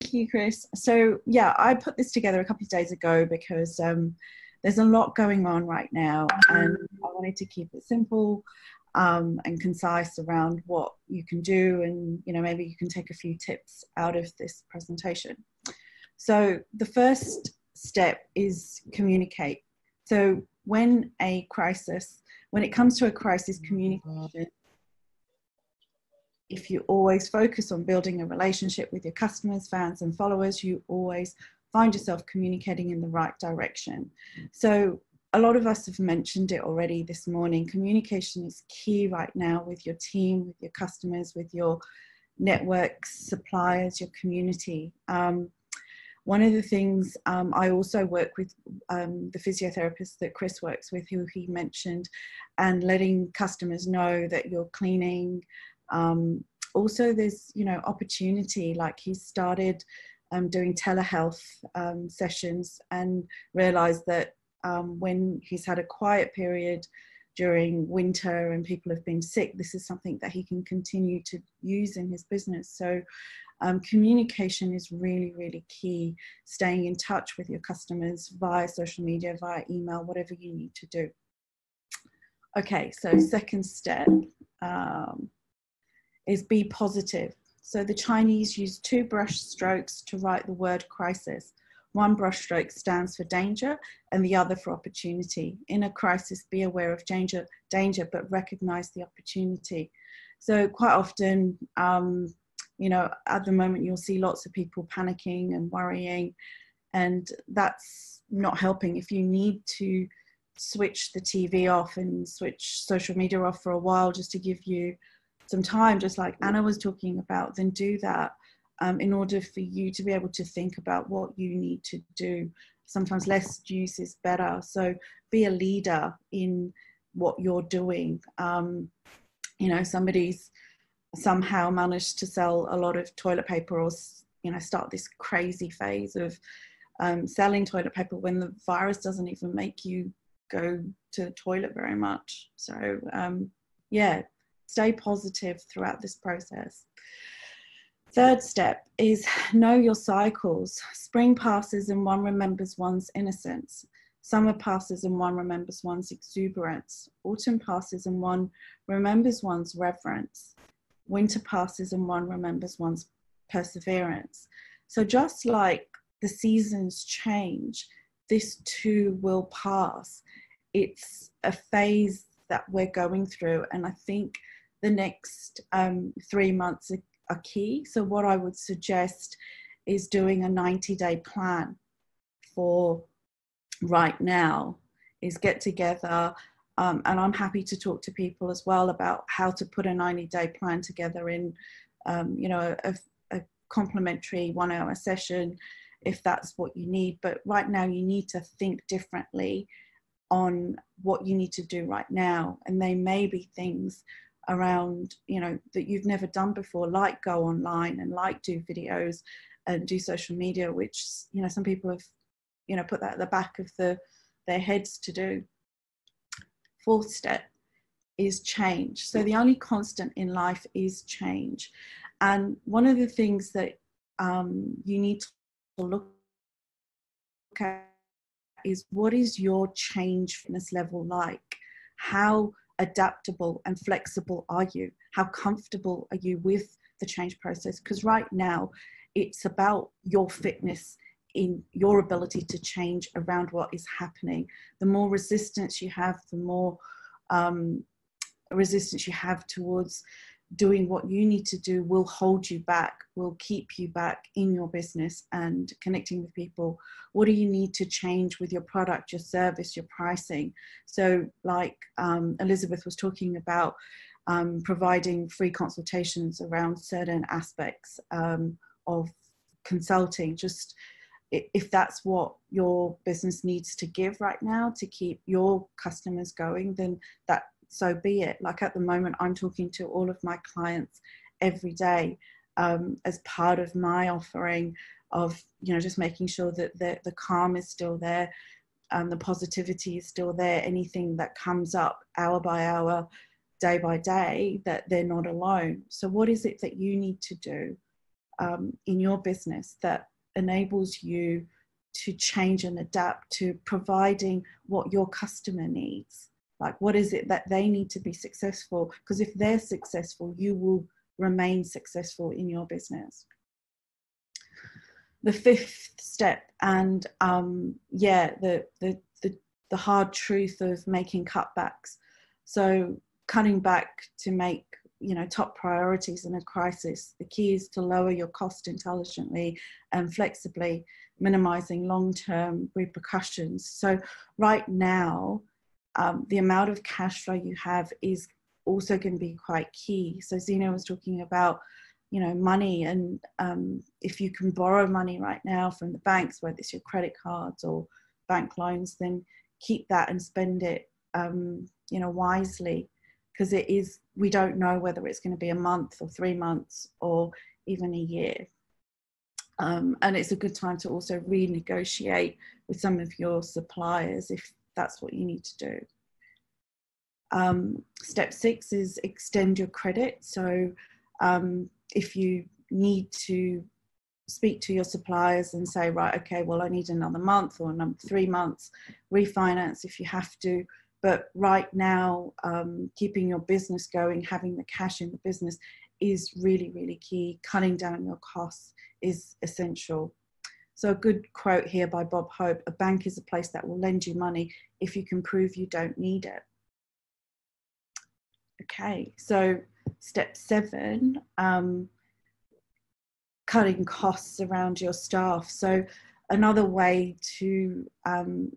Thank you, Chris. So yeah, I put this together a couple of days ago because there's a lot going on right now, and I wanted to keep it simple and concise around what you can do, and maybe you can take a few tips out of this presentation. So the first step is communicate. So when it comes to a crisis, communication, if you always focus on building a relationship with your customers, fans and followers, you always find yourself communicating in the right direction. So a lot of us have mentioned it already this morning. Communication is key right now with your team, with your customers, with your networks, suppliers, your community. One of the things I also work with the physiotherapist that Chris works with, who he mentioned, and letting customers know that you're cleaning. Also, there's opportunity, like he started doing telehealth sessions and realized that when he's had a quiet period during winter and people have been sick, this is something that he can continue to use in his business. So communication is really, really key. Staying in touch with your customers via social media, via email, whatever you need to do. Okay, so second step is be positive. So the Chinese use 2 brush strokes to write the word crisis. One brush stroke stands for danger and the other for opportunity. In a crisis, be aware of danger, but recognize the opportunity. So quite often, at the moment, you'll see lots of people panicking and worrying, and that's not helping. If you need to switch the TV off and switch social media off for a while just to give you some time, just like Anna was talking about, then do that in order for you to be able to think about what you need to do. Sometimes less use is better. So be a leader in what you're doing. Somebody's somehow managed to sell a lot of toilet paper, or start this crazy phase of selling toilet paper when the virus doesn't even make you go to the toilet very much. So yeah, stay positive throughout this process. Third step is know your cycles. Spring passes and one remembers one's innocence. Summer passes and one remembers one's exuberance. Autumn passes and one remembers one's reverence. Winter passes and one remembers one's perseverance. So just like the seasons change, this too will pass. It's a phase that we're going through, and I think the next 3 months are key. So what I would suggest is doing a 90-day plan for right now, is get together, and I'm happy to talk to people as well about how to put a 90-day plan together in a complimentary 1-hour session if that's what you need. But right now you need to think differently on what you need to do right now, and they may be things around that you've never done before, like go online and like do videos and do social media, which some people have put that at the back of their heads to do. Fourth step is change. So the only constant in life is change, and one of the things that you need to look at is, what is your change fitness level like? How adaptable and flexible are you? How comfortable are you with the change process? Because right now it's about your fitness in your ability to change around what is happening. The more resistance you have, the more resistance you have towards doing what you need to do will hold you back, will keep you back in your business and connecting with people. What do you need to change with your product, your service, your pricing? So like Elizabeth was talking about, providing free consultations around certain aspects of consulting. Just if that's what your business needs to give right now to keep your customers going, then so be it. Like at the moment, I'm talking to all of my clients every day as part of my offering of, just making sure that the calm is still there, the positivity is still there. Anything that comes up hour by hour, day by day, that they're not alone. So what is it that you need to do in your business that enables you to change and adapt to providing what your customer needs. Like, what is it that they need to be successful? Because if they're successful, you will remain successful in your business. The fifth step, and the hard truth of making cutbacks. So cutting back to make, top priorities in a crisis. The key is to lower your cost intelligently and flexibly, minimizing long-term repercussions. So right now, the amount of cash flow you have is also going to be quite key. So Zena was talking about, money, and if you can borrow money right now from the banks, whether it's your credit cards or bank loans, then keep that and spend it, wisely, because we don't know whether it's going to be a month or 3 months or even a year. And it's a good time to also renegotiate with some of your suppliers if that's what you need to do. Step 6 is extend your credit. So if you need to speak to your suppliers and say, right, okay, well, I need another month or 3 months, refinance if you have to. But right now, keeping your business going, having the cash in the business is really, really key. Cutting down your costs is essential. So a good quote here by Bob Hope: a bank is a place that will lend you money if you can prove you don't need it. Okay, so step 7, cutting costs around your staff. So another way to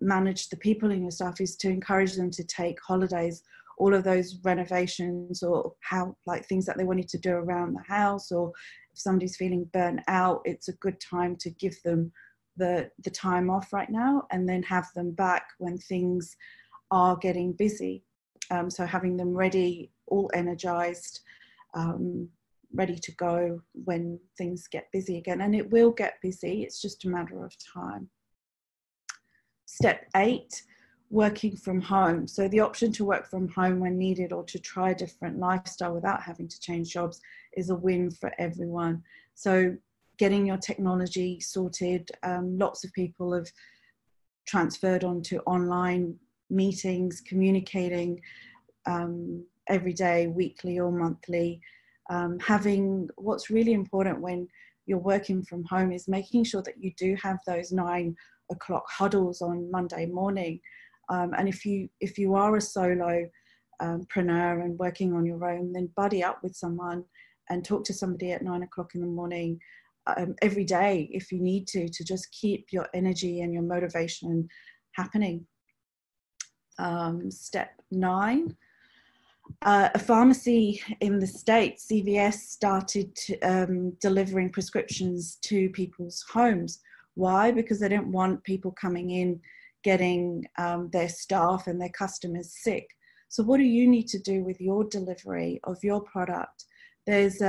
manage the people in your staff is to encourage them to take holidays. All of those renovations or things that they wanted to do around the house, or if somebody's feeling burnt out, it's a good time to give them the time off right now and then have them back when things are getting busy. So having them ready, all energized, ready to go when things get busy again. And it will get busy, it's just a matter of time. Step 8, working from home. So the option to work from home when needed or to try a different lifestyle without having to change jobs is a win for everyone. So getting your technology sorted, lots of people have transferred onto online meetings, communicating every day, weekly or monthly. What's really important when you're working from home is making sure that you do have those 9 o'clock huddles on Monday morning. And if you are a solopreneur and working on your own, then buddy up with someone and talk to somebody at 9 o'clock in the morning every day if you need to just keep your energy and your motivation happening. Step 9. A pharmacy in the States, CVS, started delivering prescriptions to people's homes. Why? Because they didn't want people coming in getting their staff and their customers sick. So what do you need to do with your delivery of your product? There's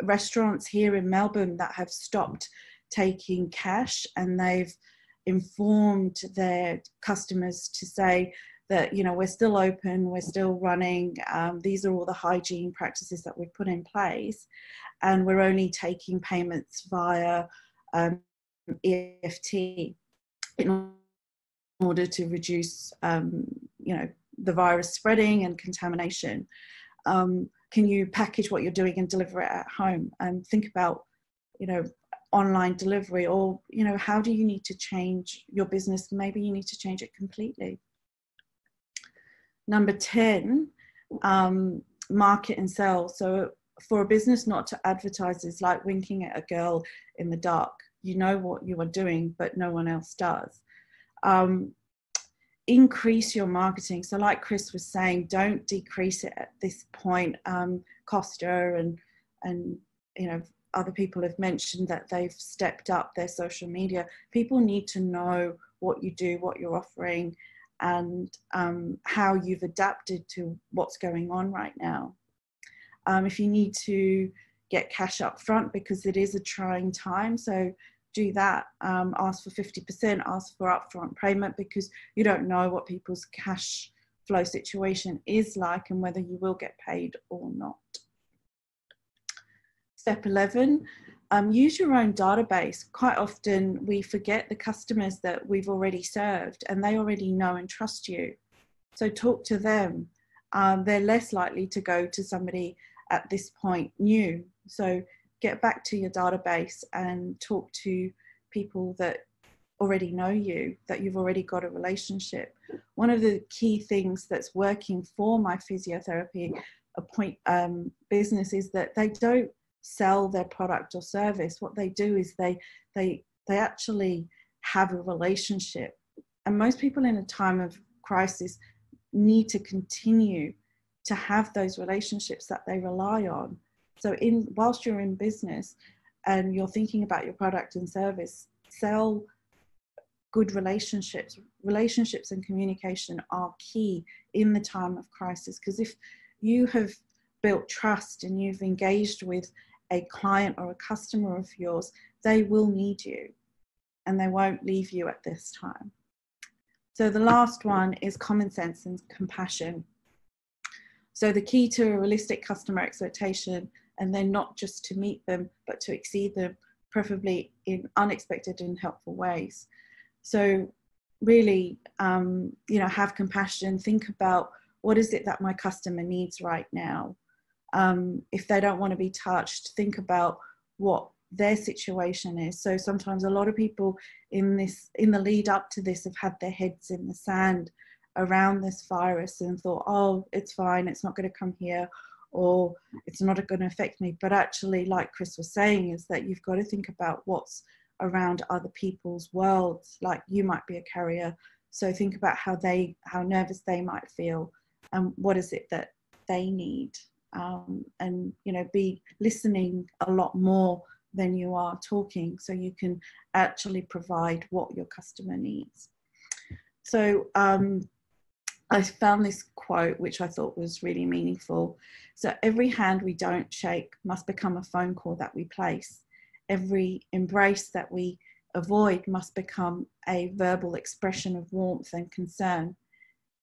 restaurants here in Melbourne that have stopped taking cash, and they've informed their customers to say that, we're still open, we're still running, these are all the hygiene practices that we've put in place, and we're only taking payments via EFT in order to reduce, the virus spreading and contamination. Can you package what you're doing and deliver it at home? And think about, online delivery, or, how do you need to change your business? Maybe you need to change it completely. Number 10, market and sell. So for a business not to advertise is like winking at a girl in the dark. You know what you are doing, but no one else does. Increase your marketing. So like Chris was saying, don't decrease it at this point. Costa and other people have mentioned that they've stepped up their social media. People need to know what you do, what you're offering, and how you've adapted to what's going on right now. If you need to get cash up front because it is a trying time, so do that. Ask for 50%, ask for upfront payment, because you don't know what people's cash flow situation is like and whether you will get paid or not. Step 11, use your own database. Quite often we forget the customers that we've already served and they already know and trust you. So talk to them. They're less likely to go to somebody at this point new. So get back to your database and talk to people that already know you, that you've already got a relationship. One of the key things that's working for my physiotherapy business is that they don't sell their product or service. What they do is they actually have a relationship. And most people in a time of crisis need to continue to have those relationships that they rely on. So whilst you're in business and you're thinking about your product and service, sell good relationships. Relationships and communication are key in the time of crisis, because if you have built trust and you've engaged with a client or a customer of yours, they will need you and they won't leave you at this time. So the last one is common sense and compassion. So the key to a realistic customer expectation, and then not just to meet them, but to exceed them, preferably in unexpected and helpful ways. So really, have compassion. Think about what is it that my customer needs right now. If they don't want to be touched, think about what their situation is. So sometimes a lot of people in the lead up to this have had their heads in the sand around this virus and thought, oh, it's fine, it's not going to come here, or it's not going to affect me. But actually, like Chris was saying, is that you've got to think about what's around other people's worlds. Like, you might be a carrier, so think about how nervous they might feel and what is it that they need. And be listening a lot more than you are talking, so you can actually provide what your customer needs. So I found this quote which I thought was really meaningful. So every hand we don't shake must become a phone call that we place. Every embrace that we avoid must become a verbal expression of warmth and concern.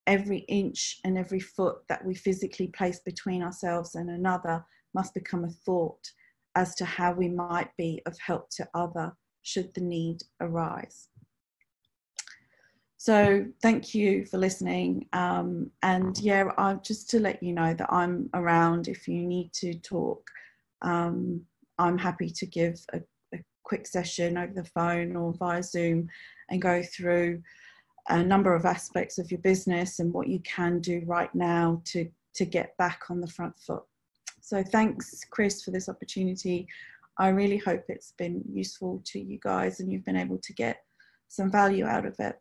Every inch and every foot that we physically place between ourselves and another must become a thought as to how we might be of help to other should the need arise. So thank you for listening. And yeah, just to let you know that I'm around if you need to talk. I'm happy to give a quick session over the phone or via Zoom and go through a number of aspects of your business and what you can do right now to get back on the front foot. So thanks, Chris, for this opportunity. I really hope it's been useful to you guys and you've been able to get some value out of it.